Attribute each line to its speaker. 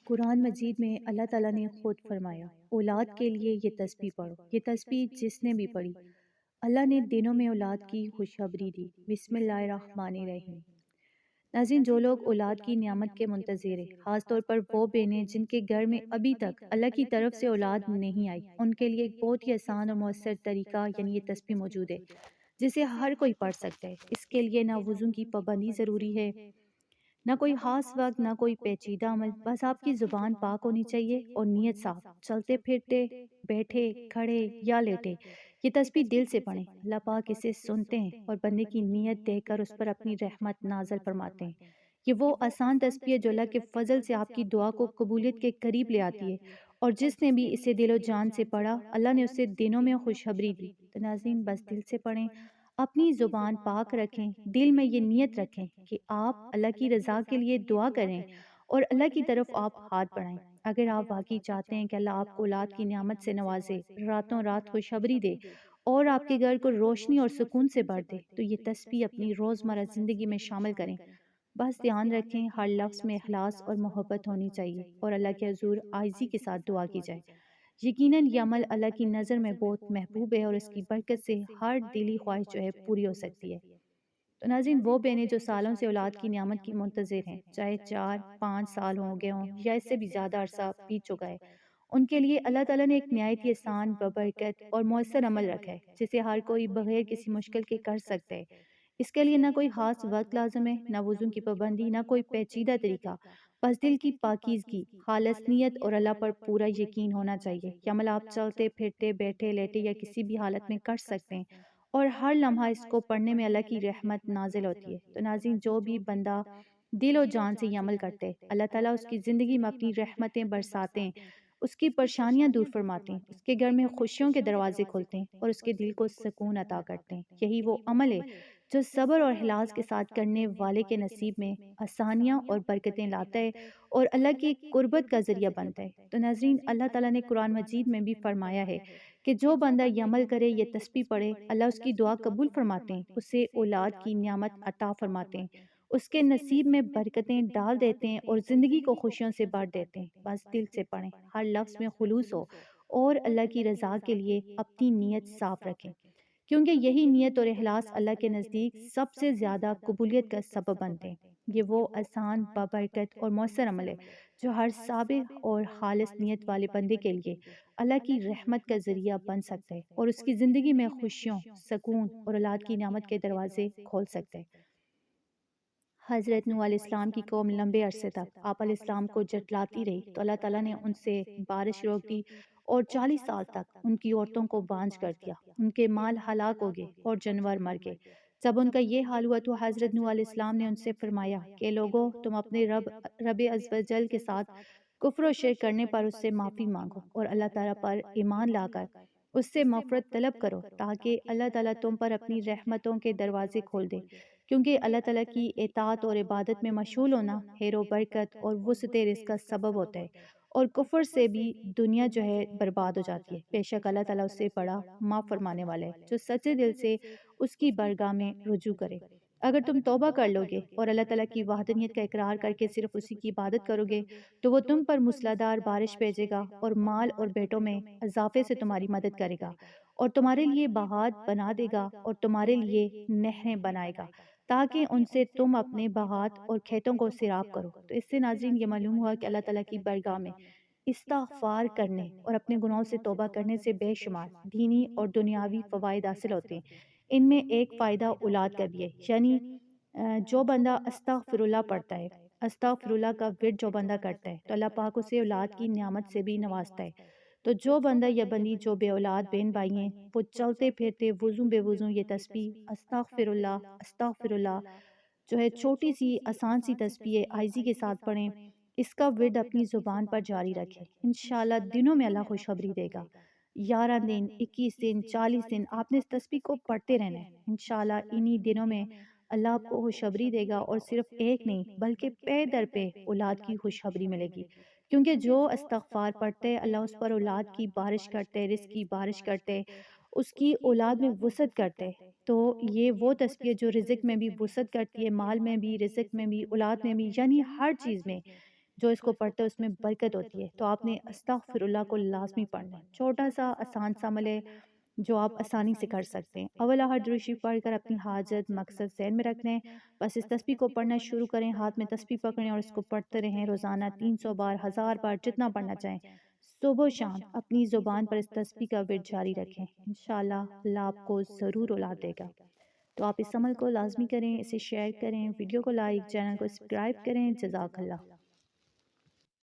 Speaker 1: قرآن مجید میں اللہ تعالیٰ نے خود فرمایا، اولاد کے لیے یہ تسبیح پڑھو۔ یہ تسبیح جس نے بھی پڑھی، اللہ نے دنوں میں اولاد کی خوشخبری دی۔ بسم اللہ الرحمن الرحیم۔ ناظرین، جو لوگ اولاد کی نعمت کے منتظر ہیں، خاص طور پر وہ بہنیں جن کے گھر میں ابھی تک اللہ کی طرف سے اولاد نہیں آئی، ان کے لیے ایک بہت ہی آسان اور مؤثر طریقہ یعنی یہ تسبیح موجود ہے، جسے ہر کوئی پڑھ سکتا ہے۔ اس کے لیے نہ وضو کی پابندی ضروری ہے، نہ کوئی خاص وقت، نہ کوئی پیچیدہ عمل، بس آپ کی زبان پاک ہونی چاہیے اور نیت صاف۔ چلتے پھرتے، بیٹھے، کھڑے یا لیٹے یہ تسبیح دل سے پڑھیں۔ اللہ پاک اسے سنتے ہیں اور بندے کی نیت دیکھ کر اس پر اپنی رحمت نازل فرماتے ہیں۔ یہ وہ آسان تسبیح ہے جو اللہ کے فضل سے آپ کی دعا کو قبولیت کے قریب لے آتی ہے، اور جس نے بھی اسے دل و جان سے پڑھا، اللہ نے اسے دنوں میں خوشخبری دی۔ تو ناظرین، بس دل سے پڑھیں، اپنی زبان پاک رکھیں، دل میں یہ نیت رکھیں کہ آپ اللہ کی رضا کے لیے دعا کریں اور اللہ کی طرف آپ ہاتھ بڑھائیں۔ اگر آپ واقعی چاہتے ہیں کہ اللہ آپ کو اولاد کی نعمت سے نوازے، راتوں رات خوشخبری دے اور آپ کے گھر کو روشنی اور سکون سے بھر دے، تو یہ تسبیح اپنی روزمرہ زندگی میں شامل کریں۔ بس دھیان رکھیں، ہر لفظ میں اخلاص اور محبت ہونی چاہیے اور اللہ کے حضور عاجزی کے ساتھ دعا کی جائے۔ یقیناً یہ عمل اللہ کی نظر میں بہت محبوب ہے اور اس کی برکت سے ہر دلی خواہش جو ہے پوری ہو سکتی ہے۔ تو ناظرین، وہ بہنیں جو سالوں سے اولاد کی نعمت کی منتظر ہیں، چاہے 4-5 سال ہو گئے ہوں یا اس سے بھی زیادہ عرصہ بیت چکا ہے، ان کے لیے اللہ تعالیٰ نے ایک نہایت ہی آسان، ببرکت اور مؤثر عمل رکھا ہے، جسے ہر کوئی بغیر کسی مشکل کے کر سکتا ہے۔ اس کے لیے نہ کوئی خاص وقت لازم ہے، نہ وضو کی پابندی، نہ کوئی پیچیدہ طریقہ، بس دل کی پاکیزگی، خالص نیت اور اللہ پر پورا یقین ہونا چاہیے۔ یہ عمل آپ چلتے پھرتے، بیٹھے لیٹے یا کسی بھی حالت میں کر سکتے ہیں، اور ہر لمحہ اس کو پڑھنے میں اللہ کی رحمت نازل ہوتی ہے۔ تو ناظرین، جو بھی بندہ دل و جان سے یہ عمل کرتے ہیں، اللہ تعالیٰ اس کی زندگی میں اپنی رحمتیں برساتے ہیں، اس کی پریشانیاں دور فرماتے ہیں، اس کے گھر میں خوشیوں کے دروازے کھولتے ہیں اور اس کے دل کو سکون عطا کرتے ہیں۔ یہی وہ عمل ہے جو صبر اور اخلاص کے ساتھ کرنے والے کے نصیب میں آسانیاں اور برکتیں لاتا ہے اور اللہ کی قربت کا ذریعہ بنتا ہے۔ تو ناظرین، اللہ تعالیٰ نے قرآن مجید میں بھی فرمایا ہے کہ جو بندہ یہ عمل کرے، یہ تسبیح پڑھے، اللہ اس کی دعا قبول فرماتے ہیں، اسے اولاد کی نعمت عطا فرماتے ہیں، اس کے نصیب میں برکتیں ڈال دیتے ہیں اور زندگی کو خوشیوں سے بھر دیتے ہیں۔ بس دل سے پڑھیں، ہر لفظ میں خلوص ہو اور اللہ کی رضا کے لیے اپنی نیت صاف رکھیں، کیونکہ یہی نیت اور اخلاص اللہ کے نزدیک سب سے زیادہ قبولیت کا سبب بنتے ہیں۔ یہ وہ آسان، بابرکت اور مؤثر عمل ہے جو ہر صابر اور خالص نیت والے بندے کے لیے اللہ کی رحمت کا ذریعہ بن سکتا ہے اور اس کی زندگی میں خوشیوں، سکون اور اولاد کی نعمت کے دروازے کھول سکتا ہے۔ حضرت نوح علیہ السلام کی قوم لمبے عرصے تک آپ علیہ السلام کو جھٹلاتی رہی، تو اللہ تعالیٰ نے ان سے بارش روک دی اور 40 سال تک ان کی عورتوں کو بانجھ کر دیا، ان کے مال ہلاک ہو گئے اور جانور مر گئے۔ جب ان کا یہ حال ہوا تو حضرت نوح علیہ السلام نے ان سے فرمایا کہ لوگو، تم اپنے رب عز و جل کے ساتھ کفر و شرک کرنے پر اس سے معافی مانگو اور اللہ تعالیٰ پر ایمان لا کر اس سے مغفرت طلب کرو، تاکہ اللہ تعالیٰ تم پر اپنی رحمتوں کے دروازے کھول دے، کیونکہ اللہ تعالیٰ کی اطاعت اور عبادت میں مشغول ہونا خیر و برکت اور وسعت رزق کا سبب ہوتا ہے، اور کفر سے بھی دنیا جو ہے برباد ہو جاتی ہے۔ بے شک اللہ تعالیٰ اس سے بڑا معاف فرمانے والا ہے جو سچے دل سے اس کی بارگاہ میں رجوع کرے۔ اگر تم توبہ کر لو گے اور اللہ تعالیٰ کی وحدانیت کا اقرار کر کے صرف اسی کی عبادت کرو گے، تو وہ تم پر موسلادھار بارش بھیجے گا اور مال اور بیٹوں میں اضافے سے تمہاری مدد کرے گا، اور تمہارے لیے باغات بنا دے گا اور تمہارے لیے نہریں بنائے گا، تاکہ ان سے تم اپنے باغات اور کھیتوں کو سیراب کرو۔ تو اس سے ناظرین یہ معلوم ہوا کہ اللہ تعالیٰ کی بارگاہ میں استغفار کرنے اور اپنے گناہوں سے توبہ کرنے سے بے شمار دینی اور دنیاوی فوائد حاصل ہوتے ہیں۔ ان میں ایک فائدہ اولاد کا بھی ہے، یعنی جو بندہ استغفر اللہ پڑھتا ہے، استغفر اللہ کا ورد جو بندہ کرتا ہے، تو اللہ پاک اسے اولاد کی نعمت سے بھی نوازتا ہے۔ تو جو بندہ یا بندی جو بے اولاد بہن بھائی ہیں، وہ چلتے پھرتے وضو بے وضو یہ تسبیح استغفر اللہ جو ہے چھوٹی سی آسان سی تسبیح ہے، عاجزی کے ساتھ پڑھیں، اس کا ورد اپنی زبان پر جاری رکھیں، انشاءاللہ دنوں میں اللہ خوشخبری دے گا۔ 11 دن، 21 دن، 40 دن آپ نے اس تسبیح کو پڑھتے رہنا ہے، انشاءاللہ انہی دنوں میں اللہ آپ کو خوشخبری دے گا، اور صرف ایک نہیں بلکہ پے در پہ اولاد کی خوشخبری ملے گی، کیونکہ جو استغفار پڑھتے اللہ اس پر اولاد کی بارش کرتے، رزق کی بارش کرتے، اس کی اولاد میں وسعت کرتے۔ تو یہ وہ تسبیح ہے جو رزق میں بھی وسعت کرتی ہے، مال میں بھی، رزق میں بھی، اولاد میں بھی، یعنی ہر چیز میں جو اس کو پڑھتے ہیں اس میں برکت ہوتی ہے۔ تو آپ نے استغفر اللہ کو لازمی پڑھنا ہے، چھوٹا سا آسان سا عمل ہے جو آپ آسانی سے کر سکتے ہیں۔ اول احد درود شریف پڑھ کر اپنی حاجت مقصد ذہن میں رکھ لیں، بس اس تسبیح کو پڑھنا شروع کریں، ہاتھ میں تسبیح پکڑیں اور اس کو پڑھتے رہیں روزانہ 300 بار، 1000 بار، جتنا پڑھنا چاہیں۔ صبح و شام اپنی زبان پر اس تسبیح کا ورد جاری رکھیں، انشاءاللہ اللہ آپ کو ضرور اولاد دے گا۔ تو آپ اس عمل کو لازمی کریں، اسے شیئر کریں، ویڈیو کو لائک، چینل کو سبسکرائب کریں۔ جزاک اللہ۔